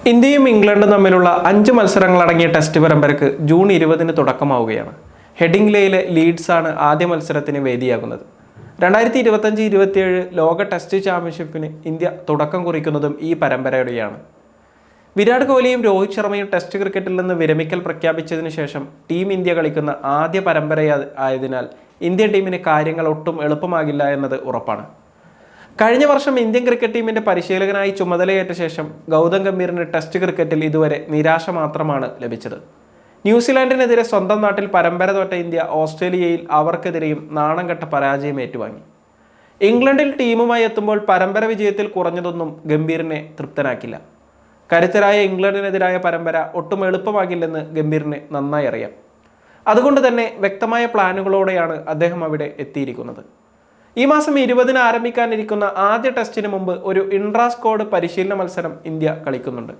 ഇന്ത്യയും ഇംഗ്ലണ്ടും തമ്മിലുള്ള 5 മത്സരങ്ങളടങ്ങിയ ടെസ്റ്റ് പരമ്പരയ്ക്ക് ജൂൺ 20-ന് തുടക്കമാവുകയാണ്. ഹെഡിംഗ്ലേയിലെ ലീഡ്സ് ആണ് ആദ്യ മത്സരത്തിന് വേദിയാകുന്നത്. 2025-27 ലോക ടെസ്റ്റ് ചാമ്പ്യൻഷിപ്പിന് ഇന്ത്യ തുടക്കം കുറിക്കുന്നതും ഈ പരമ്പരയോടെയാണ്. വിരാട് കോഹ്ലിയും രോഹിത് ശർമ്മയും ടെസ്റ്റ് ക്രിക്കറ്റിൽ നിന്ന് വിരമിക്കൽ പ്രഖ്യാപിച്ചതിന് ശേഷം ടീം ഇന്ത്യ കളിക്കുന്ന ആദ്യ പരമ്പരയായതിനാൽ ഇന്ത്യൻ ടീമിന് കാര്യങ്ങൾ ഒട്ടും എളുപ്പമാകില്ല എന്നത് ഉറപ്പാണ്. കഴിഞ്ഞ വർഷം ഇന്ത്യൻ ക്രിക്കറ്റ് ടീമിന്റെ പരിശീലകനായി ചുമതലയേറ്റ ശേഷം ഗൗതം ഗംഭീറിന് ടെസ്റ്റ് ക്രിക്കറ്റിൽ ഇതുവരെ നിരാശ മാത്രമാണ് ലഭിച്ചത്. ന്യൂസിലാൻഡിനെതിരെ സ്വന്തം നാട്ടിൽ പരമ്പര തോറ്റ ഇന്ത്യ ഓസ്ട്രേലിയയിൽ അവർക്കെതിരെയും നാണം കെട്ട പരാജയം ഏറ്റുവാങ്ങി. ഇംഗ്ലണ്ടിൽ ടീമുമായി എത്തുമ്പോൾ പരമ്പര വിജയത്തിൽ കുറഞ്ഞതൊന്നും ഗംഭീറിനെ തൃപ്തനാക്കില്ല. കരുത്തരായ ഇംഗ്ലണ്ടിനെതിരായ പരമ്പര ഒട്ടും എളുപ്പമാകില്ലെന്ന് ഗംഭീറിന് നന്നായി അറിയാം. അതുകൊണ്ട് തന്നെ വ്യക്തമായ പ്ലാനുകളോടെയാണ് അദ്ദേഹം അവിടെ എത്തിയിരിക്കുന്നത്. ഈ മാസം 20-ന് ആരംഭിക്കാനിരിക്കുന്ന ആദ്യ ടെസ്റ്റിന് മുമ്പ് ഒരു ഇൻട്രാ സ്ക്വാഡ് പരിശീലന മത്സരം ഇന്ത്യ കളിക്കുന്നുണ്ട്.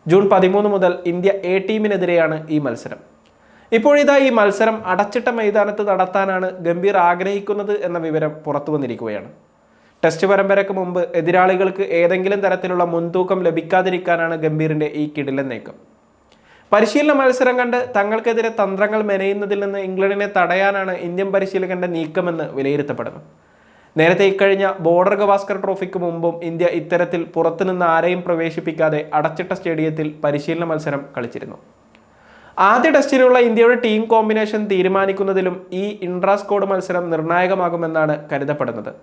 ജൂൺ 13 മുതൽ ഇന്ത്യ എ ടീമിനെതിരെയാണ് ഈ മത്സരം. ഇപ്പോഴിതാ ഈ മത്സരം അടച്ചിട്ട മൈതാനത്ത് നടത്താനാണ് ഗംഭീർ ആഗ്രഹിക്കുന്നത് എന്ന വിവരം പുറത്തു വന്നിരിക്കുകയാണ്. ടെസ്റ്റ് പരമ്പരയ്ക്ക് മുമ്പ് എതിരാളികൾക്ക് ഏതെങ്കിലും തരത്തിലുള്ള മുൻതൂക്കം ലഭിക്കാതിരിക്കാനാണ് ഗംഭീറിന്റെ ഈ കിടിലൻ നീക്കം. പരിശീലന മത്സരം കണ്ട് തങ്ങൾക്കെതിരെ തന്ത്രങ്ങൾ മെനയുന്നതിൽ നിന്ന് ഇംഗ്ലണ്ടിനെ തടയാനാണ് ഇന്ത്യൻ പരിശീലകന്റെ നീക്കമെന്ന് വിലയിരുത്തപ്പെടുന്നു. നേരത്തെ ഇക്കഴിഞ്ഞ ബോർഡർ ഗവാസ്കർ ട്രോഫിക്ക് മുമ്പും ഇന്ത്യ ഇത്തരത്തിൽ പുറത്തുനിന്ന് ആരെയും പ്രവേശിപ്പിക്കാതെ അടച്ചിട്ട സ്റ്റേഡിയത്തിൽ പരിശീലന മത്സരം കളിച്ചിരുന്നു. ആദ്യ ടെസ്റ്റിനുള്ള ഇന്ത്യയുടെ ടീം കോമ്പിനേഷൻ തീരുമാനിക്കുന്നതിലും ഈ ഇൻട്രാ സ്ക്വാഡ് മത്സരം നിർണായകമാകുമെന്നാണ് കരുതപ്പെടുന്നത്.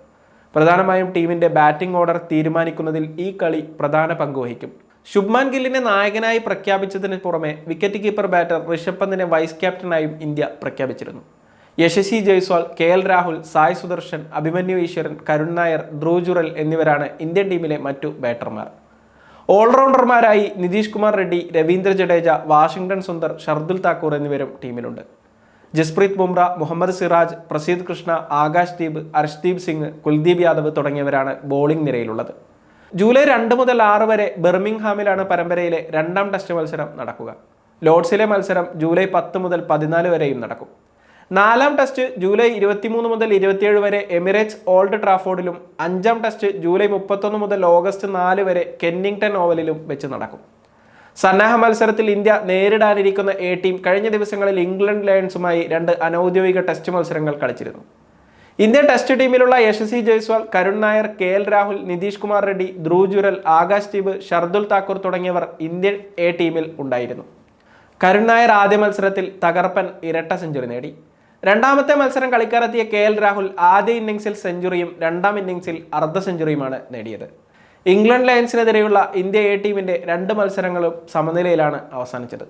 പ്രധാനമായും ടീമിന്റെ ബാറ്റിംഗ് ഓർഡർ തീരുമാനിക്കുന്നതിൽ ഈ കളി പ്രധാന പങ്കുവഹിക്കും. ശുഭ്മാൻ ഗില്ലിനെ നായകനായി പ്രഖ്യാപിച്ചതിന് പുറമെ വിക്കറ്റ് കീപ്പർ ബാറ്റർ ഋഷഭ് പന്തിനെ വൈസ് ക്യാപ്റ്റനായും ഇന്ത്യ പ്രഖ്യാപിച്ചിരുന്നു. യശസ്വി ജയ്സ്വാൾ, KL രാഹുൽ, സായ് സുദർശൻ, അഭിമന്യു ഈശ്വരൻ, കരുൺ നായർ, ധ്രുവ് ജുറൽ എന്നിവരാണ് ഇന്ത്യൻ ടീമിലെ മറ്റു ബാറ്റർമാർ. ഓൾറൗണ്ടർമാരായി നിതീഷ് കുമാർ റെഡ്ഡി, രവീന്ദ്ര ജഡേജ, വാഷിംഗ്ടൺ സുന്ദർ, ഷർദുൽ താക്കൂർ എന്നിവരും ടീമിലുണ്ട്. ജസ്പ്രീത് ബുംറ, മുഹമ്മദ് സിറാജ്, പ്രസീദ് കൃഷ്ണ, ആകാശ് ദീപ്, അർഷ്ദീപ് സിംഗ്, കുൽദീപ് യാദവ് തുടങ്ങിയവരാണ് ബോളിംഗ് നിരയിലുള്ളത്. ജൂലൈ 2 മുതൽ 6 വരെ ബെർമിംഗ്ഹാമിലാണ് പരമ്പരയിലെ 2ാം ടെസ്റ്റ് മത്സരം നടക്കുക. ലോർഡ്സിലെ മത്സരം ജൂലൈ 10 മുതൽ 14 വരെയും നടക്കും. 4ാം ടെസ്റ്റ് ജൂലൈ 23 മുതൽ 27 വരെ എമിറേറ്റ്സ് ഓൾഡ് ട്രാഫോർഡിലും 5ാം ടെസ്റ്റ് ജൂലൈ 31 മുതൽ ഓഗസ്റ്റ് 4 വരെ കെന്നിംഗ്ടൺ ഓവലിലും വെച്ച് നടക്കും. സന്നാഹ മത്സരത്തിൽ ഇന്ത്യ നേരിടാനിരിക്കുന്ന എ ടീം കഴിഞ്ഞ ദിവസങ്ങളിൽ ഇംഗ്ലണ്ട് ലയൺസുമായി 2 അനൗദ്യോഗിക ടെസ്റ്റ് മത്സരങ്ങൾ കളിച്ചിരുന്നു. ഇന്ത്യൻ ടെസ്റ്റ് ടീമിലുള്ള യശസ്വി ജയ്സ്വാൾ, കരുൺ നായർ, KL രാഹുൽ, നിതീഷ് കുമാർ റെഡ്ഡി, ധ്രുവ് ജുറൽ, ആകാശ് ദീപ്, ഷർദുൽ താക്കൂർ തുടങ്ങിയവർ ഇന്ത്യൻ എ ടീമിൽ ഉണ്ടായിരുന്നു. കരുൺ നായർ ആദ്യ മത്സരത്തിൽ തകർപ്പൻ ഇരട്ട സെഞ്ചുറി നേടി. 2ാമത്തെ മത്സരം കളിക്കാരെത്തിയ KL രാഹുൽ ആദ്യ ഇന്നിംഗ്സിൽ സെഞ്ചുറിയും 2ാം ഇന്നിംഗ്സിൽ അർദ്ധ സെഞ്ചുറിയുമാണ് നേടിയത്. ഇംഗ്ലണ്ട് ലയൺസിനെതിരെയുള്ള ഇന്ത്യ എ ടീമിന്റെ 2 മത്സരങ്ങളും സമനിലയിലാണ് അവസാനിച്ചത്.